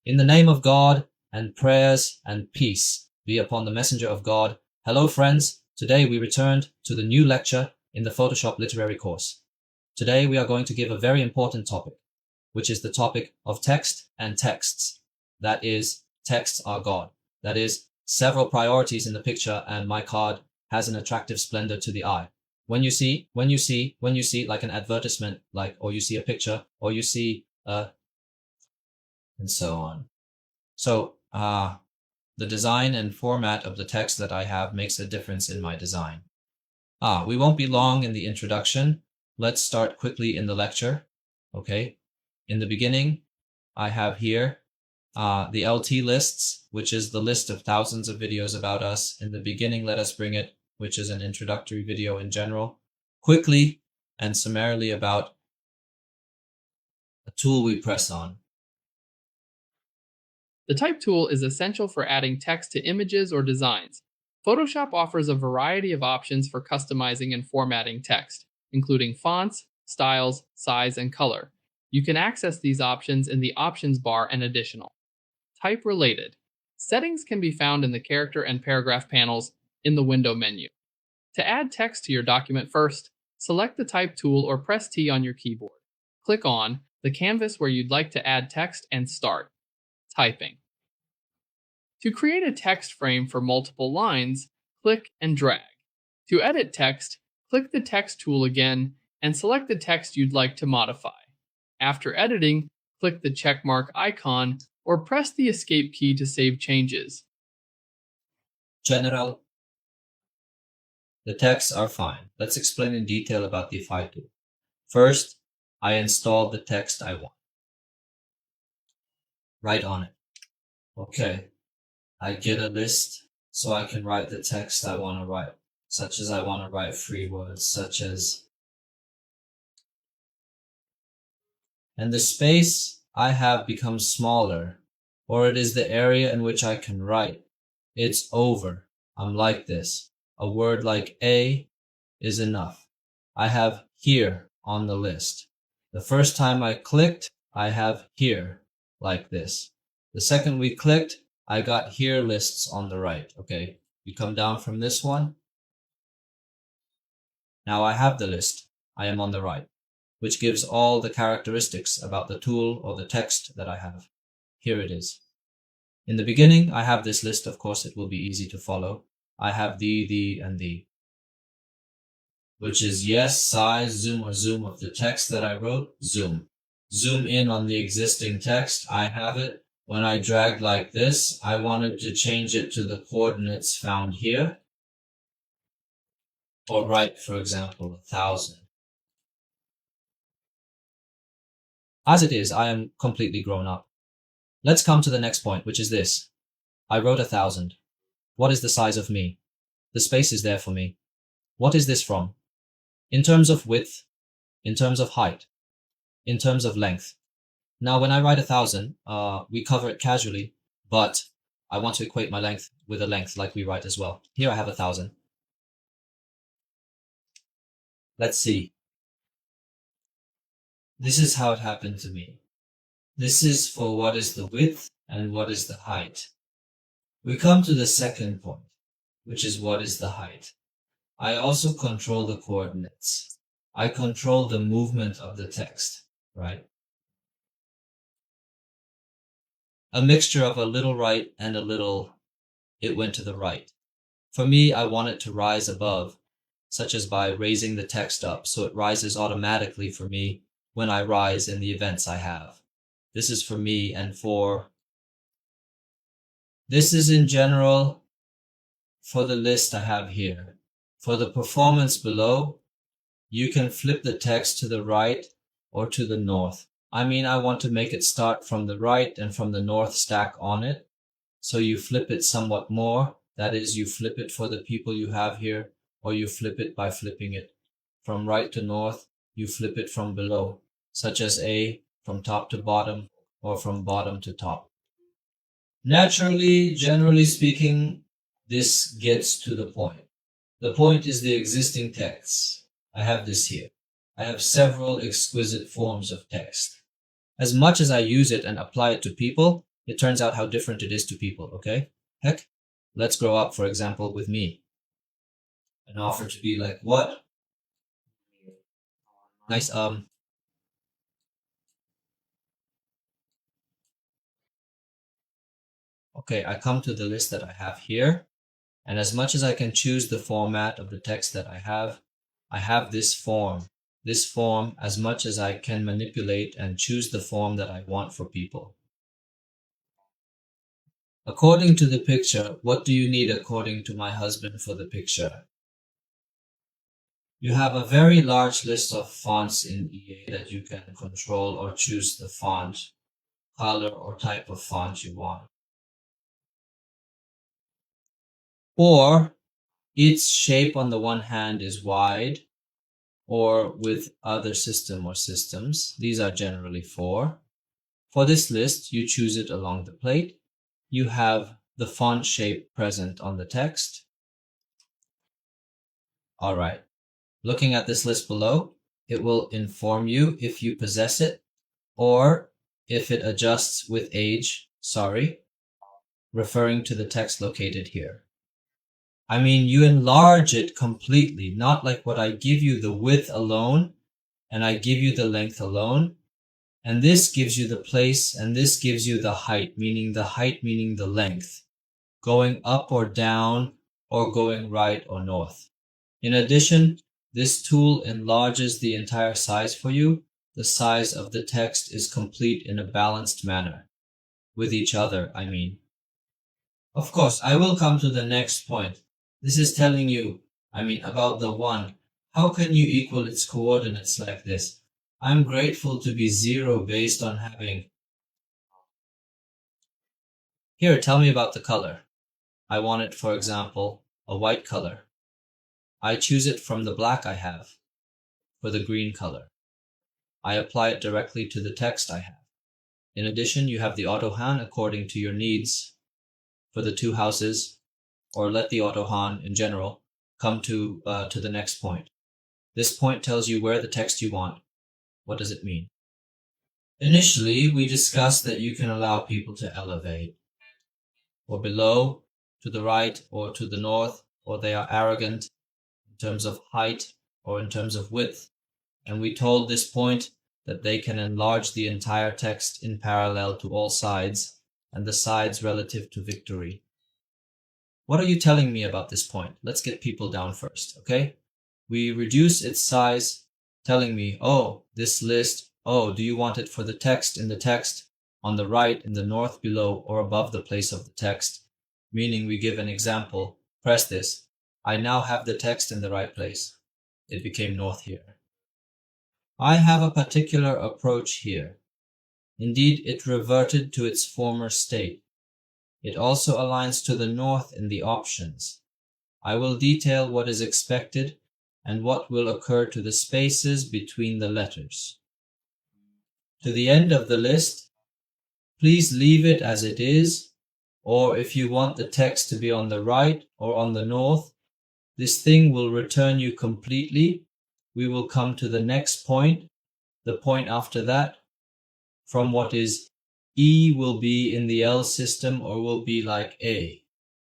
In the name of God, and prayers and peace be upon the messenger of God. Hello friends, today we returned to the new lecture in the Photoshop literary course. Today we are going to give a very important topic, which is the topic of text and texts. That is, texts are God. That is, several priorities in the picture, and my card has an attractive splendor to the eye. When you see like an advertisement, or you see a picture, or you see and so on. So, the design and format of the text that I have makes a difference in my design. We won't be long in the introduction. Let's start quickly in the lecture. Okay. In the beginning, I have here the LT lists, which is the list of thousands of videos about us. In the beginning, let us bring it, which is an introductory video in general. Quickly and summarily about a tool we press on. The Type tool is essential for adding text to images or designs. Photoshop offers a variety of options for customizing and formatting text, including fonts, styles, size, and color. You can access these options in the options bar and additional. Type related. Settings can be found in the character and paragraph panels in the window menu. To add text to your document first, select the Type tool or press T on your keyboard. Click on the canvas where you'd like to add text and start typing. To create a text frame for multiple lines, click and drag. To edit text, click the Text tool again and select the text you'd like to modify. After editing, click the checkmark icon or press the Escape key to save changes. General. The texts are fine. Let's explain in detail about the File tool. First, I install the text I want. Write on it. Okay. I get a list so I can write the text I want to write, such as I want to write free words, such as... And the space I have becomes smaller, or it is the area in which I can write. It's over. I'm like this. A word like A is enough. I have here on the list. The first time I clicked, I have here like this. The second we clicked, I got here lists on the right. Okay, you come down from this one. Now I have the list. I am on the right, which gives all the characteristics about the tool or the text that I have. Here it is. In the beginning, I have this list. Of course, it will be easy to follow. I have the, and the, which is yes, size, zoom or zoom of the text that I wrote, zoom. Zoom in on the existing text, I have it. When I dragged like this, I wanted to change it to the coordinates found here. Or write, for example, 1,000. As it is, I am completely grown up. Let's come to the next point, which is this. I wrote 1,000. What is the size of me? The space is there for me. What is this from? In terms of width, in terms of height, in terms of length. Now, when I write 1,000, we cover it casually, but I want to equate my length with a length like we write as well. Here I have 1,000. Let's see. This is how it happened to me. This is for what is the width and what is the height. We come to the second point, which is what is the height. I also control the coordinates. I control the movement of the text, right? A mixture of a little right and a little it went to the right. For me, I want it to rise above, such as by raising the text up so it rises automatically for me when I rise in the events I have. This is for me and for... This is in general for the list I have here. For the performance below, you can flip the text to the right or to the north. I mean, I want to make it start from the right and from the north stack on it. So you flip it somewhat more. That is, you flip it for the people you have here, or you flip it by flipping it from right to north. You flip it from below, such as A, from top to bottom, or from bottom to top. Naturally, generally speaking, this gets to the point. The point is the existing text. I have this here. I have several exquisite forms of text. As much as I use it and apply it to people, it turns out how different it is to people, okay? Heck, let's grow up, for example, with me. And offer to be like, what? Nice, okay, I come to the list that I have here. And as much as I can choose the format of the text that I have this form. This form, as much as I can manipulate and choose the form that I want for people. According to the picture, what do you need according to my husband for the picture? You have a very large list of fonts in EA that you can control or choose the font, color, or type of font you want. Or its shape on the one hand is wide, or with other system or systems. These are generally 4. For this list, you choose it along the plate. You have the font shape present on the text. All right. Looking at this list below, it will inform you if you possess it or if it adjusts with age, referring to the text located here. I mean, you enlarge it completely, not like what I give you the width alone and I give you the length alone. And this gives you the place and this gives you the height meaning the length, going up or down or going right or north. In addition, this tool enlarges the entire size for you. The size of the text is complete in a balanced manner. With each other, I mean. Of course, I will come to the next point. This is telling you, about the 1. How can you equal its coordinates like this? I'm grateful to be 0 based on having. Here, tell me about the color. I want it, for example, a white color. I choose it from the black I have for the green color. I apply it directly to the text I have. In addition, you have the AutoHAN according to your needs for the 2 houses, or let the AutoHAN in general come to the next point. This point tells you where the text you want. What does it mean? Initially, we discussed that you can allow people to elevate, or below, to the right, or to the north, or they are arrogant in terms of height or in terms of width. And we told this point that they can enlarge the entire text in parallel to all sides, and the sides relative to victory. What are you telling me about this point? Let's get people down first, okay? We reduce its size, telling me, oh, this list, oh, do you want it for the text in the text, on the right, in the north below, or above the place of the text? Meaning we give an example, press this. I now have the text in the right place. It became north here. I have a particular approach here. Indeed, it reverted to its former state. It also aligns to the north in the options. I will detail what is expected and what will occur to the spaces between the letters. To the end of the list, please leave it as it is, or if you want the text to be on the right or on the north, this thing will return you completely. We will come to the next point, the point after that, from what is E will be in the L system or will be like A.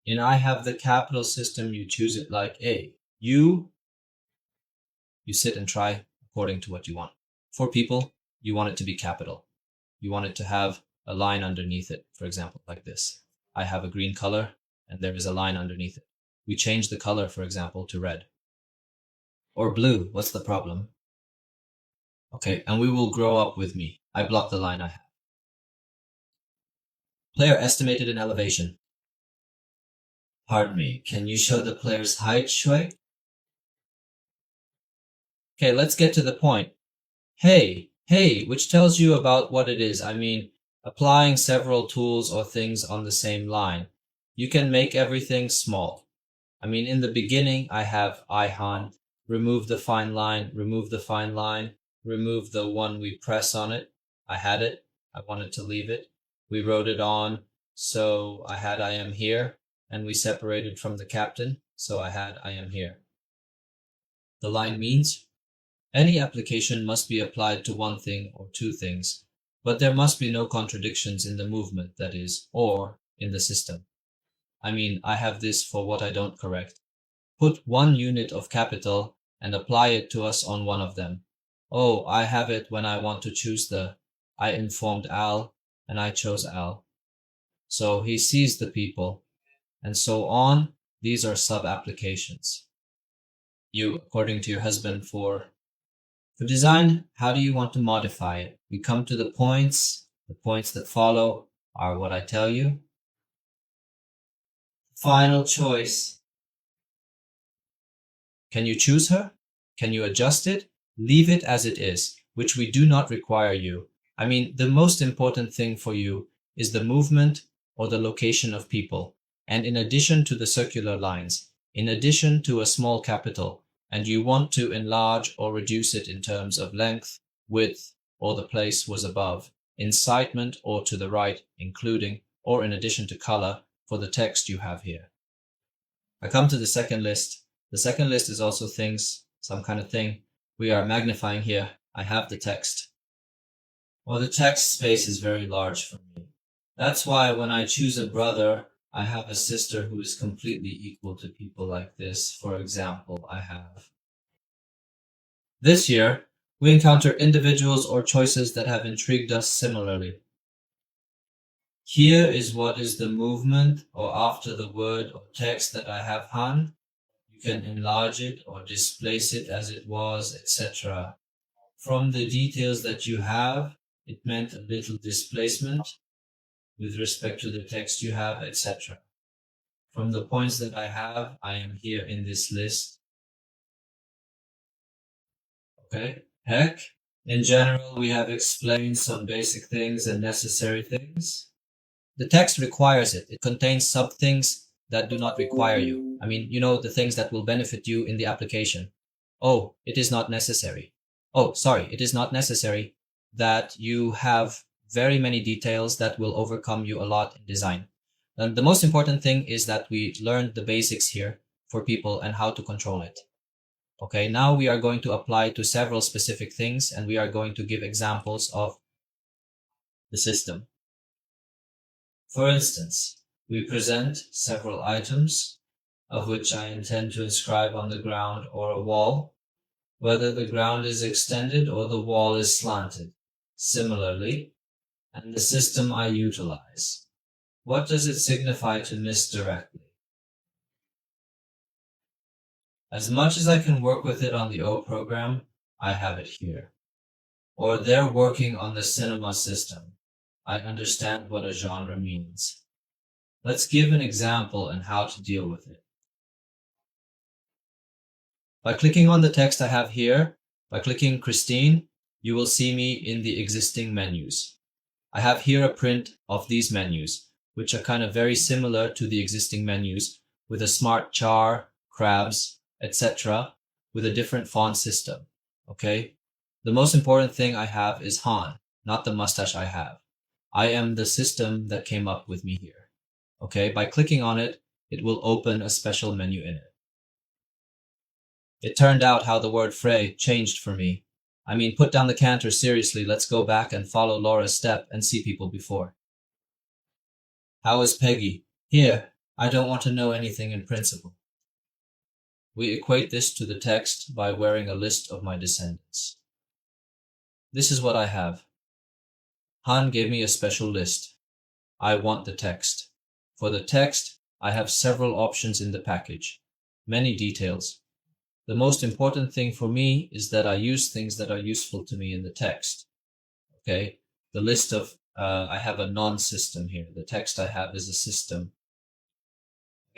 In I have the capital system, you choose it like A. You sit and try according to what you want. For people, you want it to be capital. You want it to have a line underneath it, for example, like this. I have a green color and there is a line underneath it. We change the color, for example, to red. Or blue, what's the problem? Okay, and we will grow up with me. I block the line I have. Player estimated in elevation. Pardon me, can you show the player's height, Shui? Okay, let's get to the point. Hey, which tells you about what it is. Applying several tools or things on the same line. You can make everything small. In the beginning, I have IHAN, remove the fine line, remove the fine line, remove the one we press on it. I had it. I wanted to leave it. We wrote it on, so I had I am here, and we separated from the captain, so I had I am here. The line means any application must be applied to one thing or two things, but there must be no contradictions in the movement, that is, or in the system. I mean, I have this for what I don't correct. Put one unit of capital and apply it to us on one of them. Oh, I have it when I want to choose I informed Al, and I chose Al. So he sees the people, and so on. These are sub-applications. You, according to your husband, for design, how do you want to modify it? We come to the points. The points that follow are what I tell you. Final choice. Can you choose her? Can you adjust it? Leave it as it is, which we do not require you. I mean, the most important thing for you is the movement or the location of people. And in addition to the circular lines, in addition to a small capital, and you want to enlarge or reduce it in terms of length, width, or the place was above, incitement or to the right, including or in addition to color for the text you have here. I come to the second list. The second list is also things, some kind of thing. We are magnifying here. I have the text. Well, the text space is very large for me. That's why when I choose a brother, I have a sister who is completely equal to people like this. For example, I have. This year, we encounter individuals or choices that have intrigued us similarly. Here is what is the movement or after the word or text that I have Han. You can enlarge it or displace it as it was, etc. From the details that you have, it meant a little displacement with respect to the text you have, etc. From the points that I have, I am here in this list. Okay, heck. In general, we have explained some basic things and necessary things. The text requires it. It contains some things that do not require you. I mean, you know, the things that will benefit you in the application. Oh, it is not necessary. Oh, sorry, it is not necessary that you have very many details that will overcome you a lot in design. And the most important thing is that we learned the basics here for people and how to control it. Okay, now we are going to apply to several specific things, and we are going to give examples of the system. For instance, we present several items of which I intend to inscribe on the ground or a wall, whether the ground is extended or the wall is slanted. Similarly, and the system I utilize. What does it signify to miss directly? As much as I can work with it on the O program, I have it here. Or they're working on the cinema system. I understand what a genre means. Let's give an example and how to deal with it. By clicking on the text I have here, by clicking Christine, you will see me in the existing menus. I have here a print of these menus, which are kind of very similar to the existing menus with a smart char, crabs, etc. with a different font system. Okay? The most important thing I have is Han, not the mustache I have. I am the system that came up with me here. Okay? By clicking on it, it will open a special menu in it. It turned out how the word Frey changed for me. I mean, put down the canter seriously. Let's go back and follow Laura's step and see people before. How is Peggy? Here, I don't want to know anything in principle. We equate this to the text by wearing a list of my descendants. This is what I have. Han gave me a special list. I want the text. For the text, I have several options in the package. Many details. The most important thing for me is that I use things that are useful to me in the text. Okay, the list of, I have a non-system here. The text I have is a system.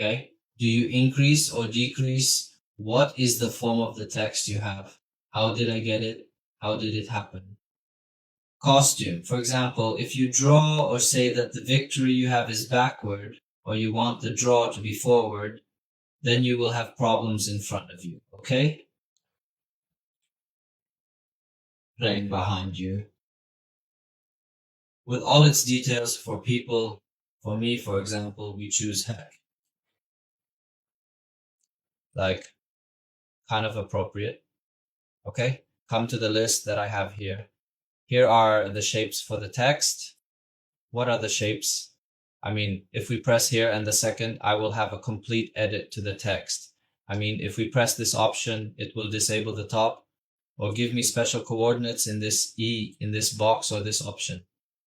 Okay, do you increase or decrease? What is the form of the text you have? How did I get it? How did it happen? Costume. For example, if you draw or say that the victory you have is backward, or you want the draw to be forward, then you will have problems in front of you, okay? Playing behind you. With all its details for people, for me, for example, we choose heck. Like, kind of appropriate, okay? Come to the list that I have here. Here are the shapes for the text. What are the shapes? I mean, if we press here and the second, I will have a complete edit to the text. I mean, if we press this option, it will disable the top or give me special coordinates in this E, in this box or this option.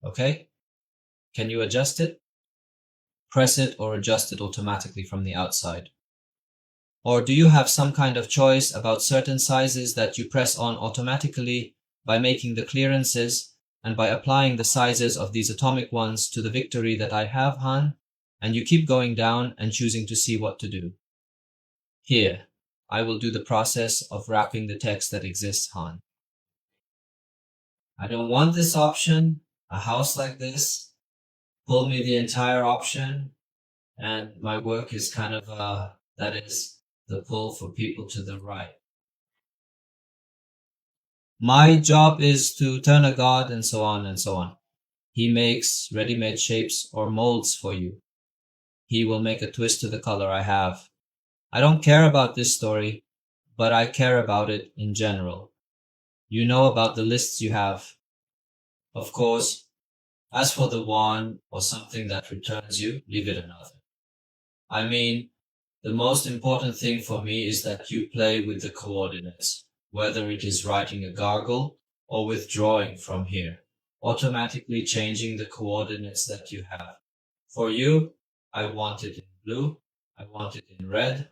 Okay? Can you adjust it? Press it or adjust it automatically from the outside. Or do you have some kind of choice about certain sizes that you press on automatically by making the clearances and by applying the sizes of these atomic ones to the victory that I have, Han? And you keep going down and choosing to see what to do. Here, I will do the process of wrapping the text that exists, Han. I don't want this option, a house like this. Pull me the entire option, and my work is kind of, that is the pull for people to the right. My job is to turn a god and so on and so on. He makes ready-made shapes or molds for you. He will make a twist to the color I have. I don't care about this story, but I care about it in general. You know about the lists you have. Of course, as for the one or something that returns you, leave it another. I mean, the most important thing for me is that you play with the coordinates, whether it is writing a gargle or withdrawing from here, automatically changing the coordinates that you have. For you, I want it in blue, I want it in red,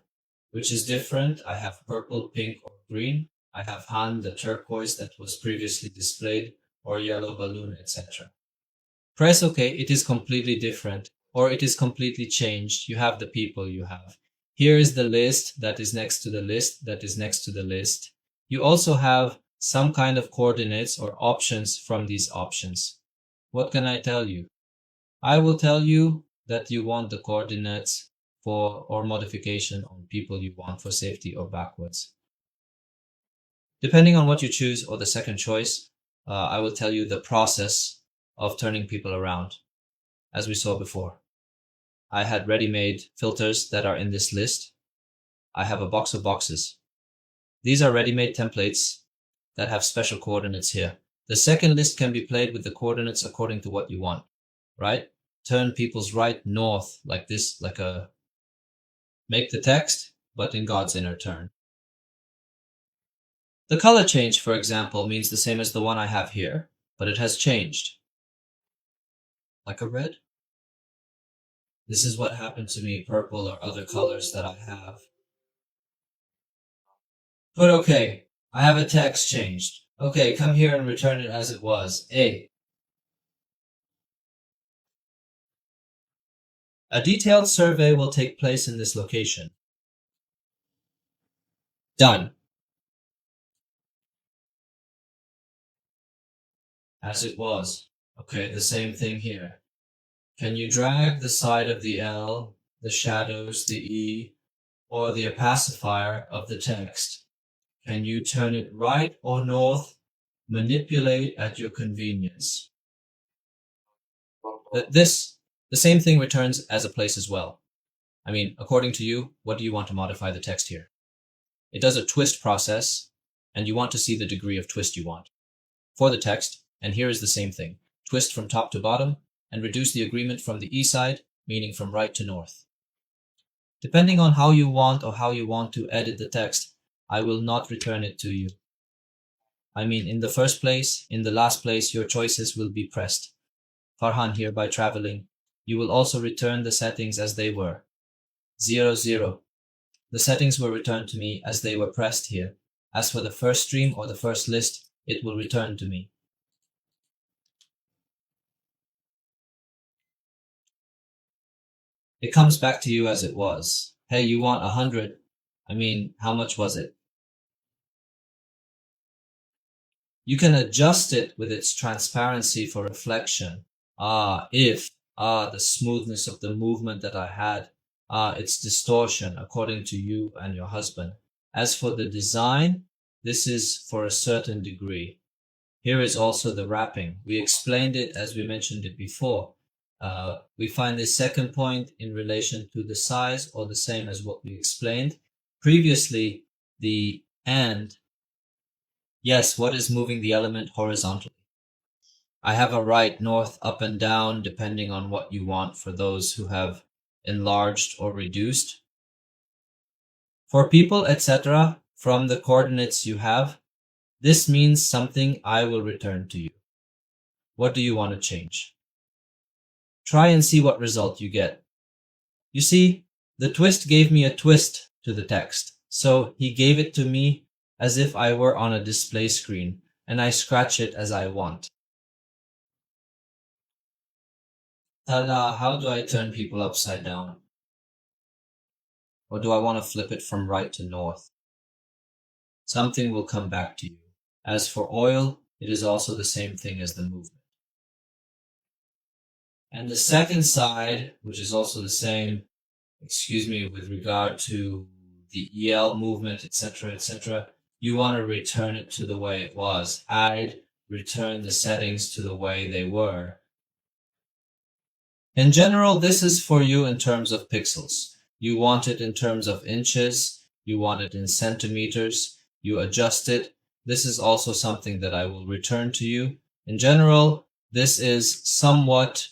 which is different. I have purple, pink, or green. I have Han, the turquoise that was previously displayed, or yellow balloon, etc. Press OK, it is completely different, or it is completely changed. You have the people you have. Here is the list that is next to the list that is next to the list. You also have some kind of coordinates or options from these options. What can I tell you? I will tell you that you want the coordinates for or modification on people you want for safety or backwards. Depending on what you choose or the second choice, I will tell you the process of turning people around, as we saw before. I had ready-made filters that are in this list. I have a box of boxes. These are ready-made templates that have special coordinates here. The second list can be played with the coordinates according to what you want, right? Turn people's right north like this, like a make the text, but in God's inner turn. The color change, for example, means the same as the one I have here, but it has changed. Like a red. This is what happened to me, purple or other colors that I have. But okay, I have a text changed. Okay, come here and return it as it was. A detailed survey will take place in this location. Done. As it was. Okay, the same thing here. Can you drag the side of the L, the shadows, the E, or the opacifier of the text? Can you turn it right or north? Manipulate at your convenience. The same thing returns as a place as well. I mean, according to you, what do you want to modify the text here? It does a twist process, and you want to see the degree of twist you want. For the text, and here is the same thing. Twist from top to bottom, and reduce the agreement from the E side, meaning from right to north. Depending on how you want or how you want to edit the text, I will not return it to you. I mean, in the first place, in the last place, your choices will be pressed. Farhan here by traveling. You will also return the settings as they were. 0, 0. The settings were returned to me as they were pressed here. As for the first stream or the first list, it will return to me. It comes back to you as it was. Hey, you want 100. I mean, how much was it? You can adjust it with its transparency for reflection. The smoothness of the movement that I had. Its distortion according to you and your husband. As for the design, this is for a certain degree. Here is also the wrapping. We explained it as we mentioned it before. We find this second point in relation to the size or the same as what we explained. Previously, the and. Yes, what is moving the element horizontally? I have a right, north, up and down, depending on what you want for those who have enlarged or reduced. For people, etc., from the coordinates you have, this means something I will return to you. What do you want to change? Try and see what result you get. You see, the twist gave me a twist to the text, so he gave it to me as if I were on a display screen, and I scratch it as I want. Ta-da, how do I turn people upside down? Or do I want to flip it from right to north? Something will come back to you. As for oil, it is also the same thing as the movement. And the second side, which is also the same, with regard to the EL movement, etc., you want to return it to the way it was. I'd return the settings to the way they were. In general, this is for you in terms of pixels. You want it in terms of inches, you want it in centimeters, you adjust it. This is also something that I will return to you. In general, this is somewhat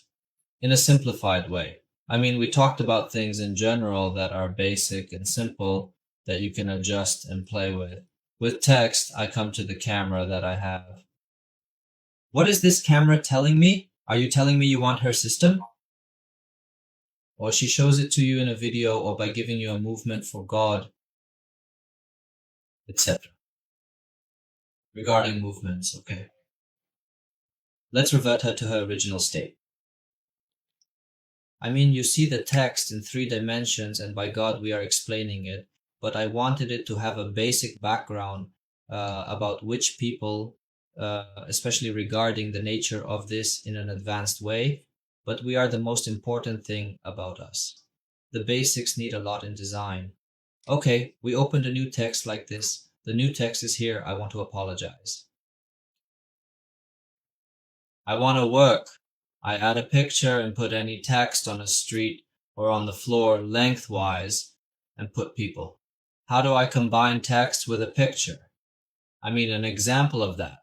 in a simplified way. I mean, we talked about things in general that are basic and simple that you can adjust and play with. With text, I come to the camera that I have. What is this camera telling me? Are you telling me you want her system? Or she shows it to you in a video or by giving you a movement for God, etc. Regarding movements, okay. Let's revert her to her original state. I mean, you see the text in 3 dimensions and by God we are explaining it, but I wanted it to have a basic background about which people, especially regarding the nature of this in an advanced way, but we are the most important thing about us. The basics need a lot in design. Okay, we opened a new text like this. The new text is here. I want to apologize. I want to work. I add a picture and put any text on a street or on the floor lengthwise and put people. How do I combine text with a picture? I mean, an example of that.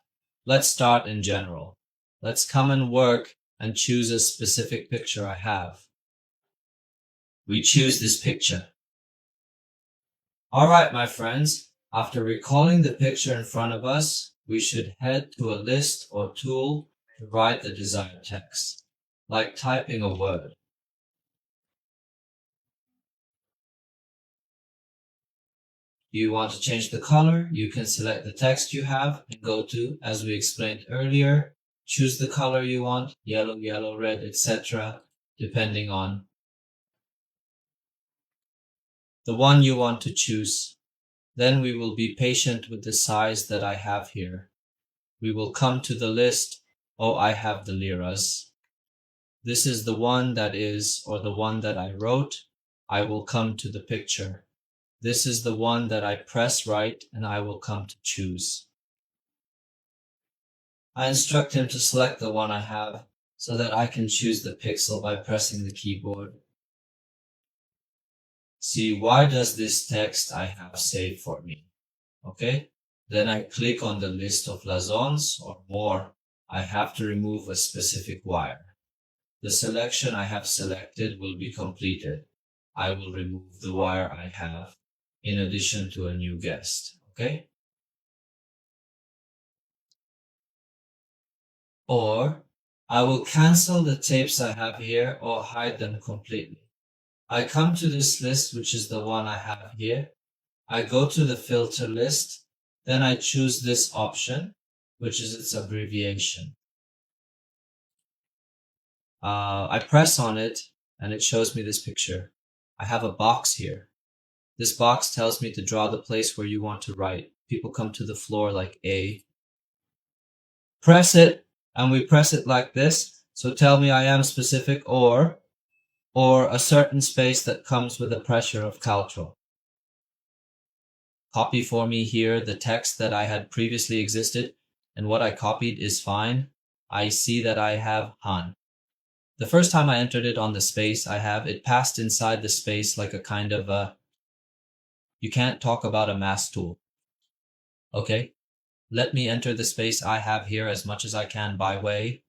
Let's start in general. Let's come and work and choose a specific picture I have. We choose this picture. All right, my friends, after recalling the picture in front of us, we should head to a list or tool to write the desired text, like typing a word. You want to change the color? You can select the text you have and go to, as we explained earlier, choose the color you want, yellow, red, etc., depending on the one you want to choose. Then we will be patient with the size that I have here. We will come to the list. Oh, I have the liras. This is the one that is, or the one that I wrote. I will come to the picture. This is the one that I press right and I will come to choose. I instruct him to select the one I have so that I can choose the pixel by pressing the keyboard. See, why does this text I have saved for me? Okay, then I click on the list of lazons or more. I have to remove a specific wire. The selection I have selected will be completed. I will remove the wire I have in addition to a new guest, okay? Or I will cancel the tapes I have here or hide them completely. I come to this list, which is the one I have here. I go to the filter list, then I choose this option, which is its abbreviation. I press on it and it shows me this picture. I have a box here. This box tells me to draw the place where you want to write. People come to the floor like A. Press it, and we press it like this. So tell me I am specific or a certain space that comes with the pressure of Caltro. Copy for me here the text that I had previously existed, and what I copied is fine. I see that I have Han. The first time I entered it on the space I have, it passed inside the space like a kind of a... You can't talk about a mask tool. Okay, let me enter the space I have here as much as I can by way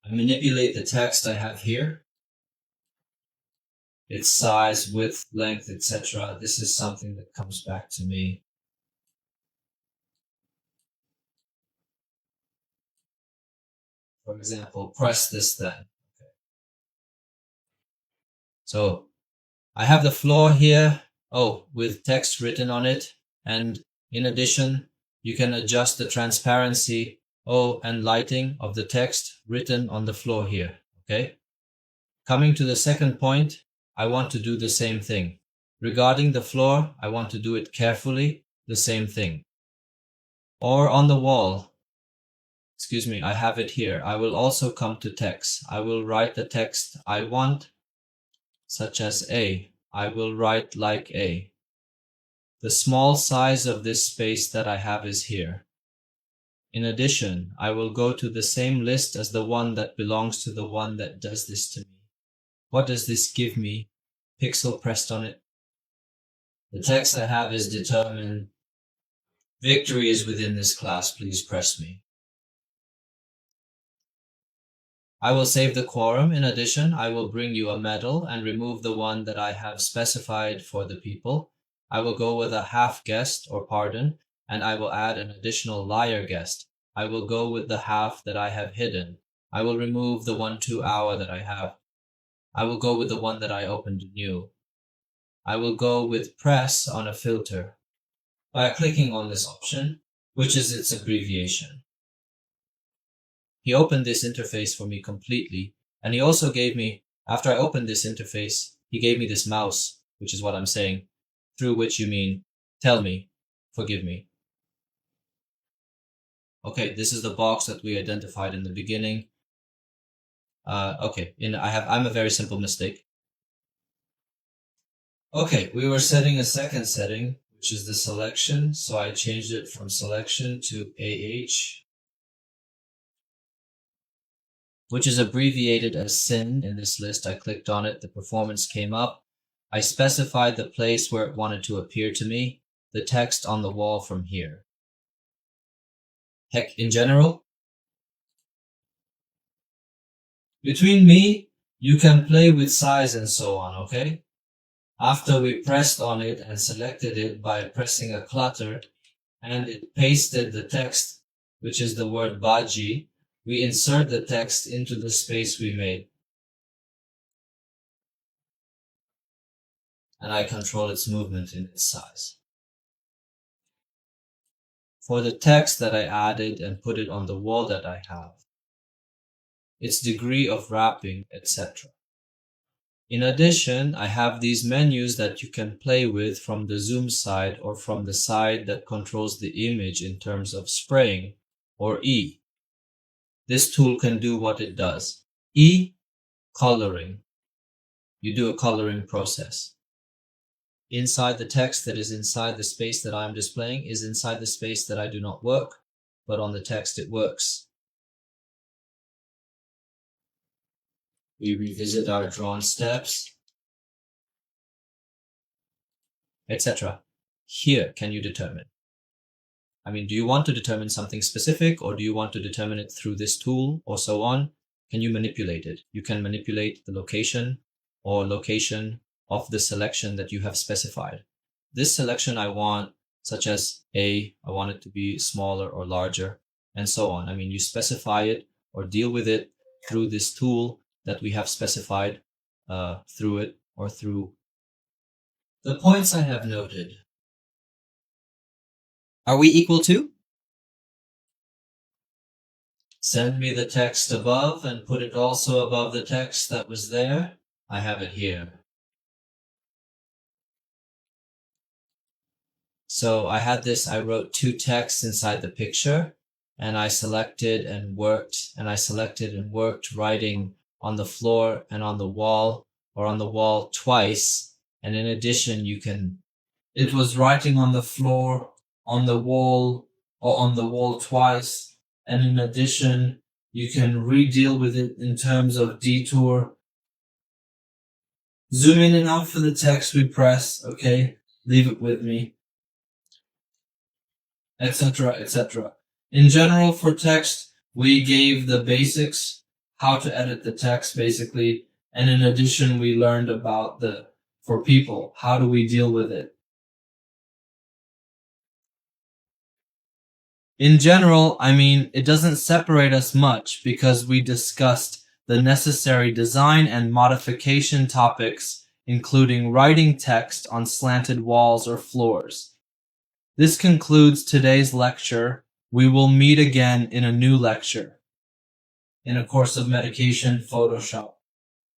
I manipulate the text I have here, its size, width, length, etc. This is something that comes back to me. For example, press this then. Okay. So I have the floor here, with text written on it. And in addition, you can adjust the transparency, and lighting of the text written on the floor here. Okay. Coming to the second point, I want to do the same thing. Regarding the floor, I want to do it carefully, the same thing. Or on the wall, I have it here. I will also come to text. I will write the text I want, such as A. I will write like A. The small size of this space that I have is here. In addition, I will go to the same list as the one that belongs to the one that does this to me. What does this give me? Pixel pressed on it. The text I have is determined. Victory is within this class. Please press me. I will save the quorum. In addition, I will bring you a medal and remove the one that I have specified for the people. I will go with a half guest or pardon, and I will add an additional liar guest. I will go with the half that I have hidden. I will remove the 1-2 hour that I have. I will go with the one that I opened new. I will go with press on a filter by clicking on this option, which is its abbreviation. He opened this interface for me completely, and he also gave me, after I opened this interface, he gave me this mouse, which is what I'm saying, through which you mean, tell me, forgive me. Okay, this is the box that we identified in the beginning. I'm a very simple mistake. Okay, we were setting a second setting, which is the selection. So I changed it from selection to AH, which is abbreviated as SYN in this list. I clicked on it, the performance came up. I specified the place where it wanted to appear to me, the text on the wall from here. Heck, in general, between me, you can play with size and so on, okay? After we pressed on it and selected it by pressing a clutter, and it pasted the text, which is the word Baji, we insert the text into the space we made. And I control its movement in its size. For the text that I added and put it on the wall that I have, its degree of wrapping, etc. In addition, I have these menus that you can play with from the zoom side or from the side that controls the image in terms of spraying, or E. This tool can do what it does. E, coloring. You do a coloring process. Inside the text that is inside the space that I'm displaying is inside the space that I do not work, but on the text it works. We revisit our drawn steps, etc. Here, can you determine? Do you want to determine something specific, or do you want to determine it through this tool or so on? Can you manipulate it? You can manipulate the location or location of the selection that you have specified. This selection I want, such as A, I want it to be smaller or larger, and so on. You specify it or deal with it through this tool that we have specified through it or through the points I have noted. Are we equal to? Send me the text above and put it also above the text that was there. I have it here. So I had this, I wrote two texts inside the picture, and I selected and worked writing on the floor and on the wall, or on the wall twice. And in addition, it was writing on the floor, on the wall, or on the wall twice. And in addition, you can re-deal with it in terms of detour. Zoom in and out for the text we press, okay? Leave it with me. Etc., etc. In general, for text, we gave the basics, how to edit the text basically. And in addition, we learned about for people, how do we deal with it? In general, it doesn't separate us much because we discussed the necessary design and modification topics, including writing text on slanted walls or floors. This concludes today's lecture. We will meet again in a new lecture in a course of Medication Photoshop.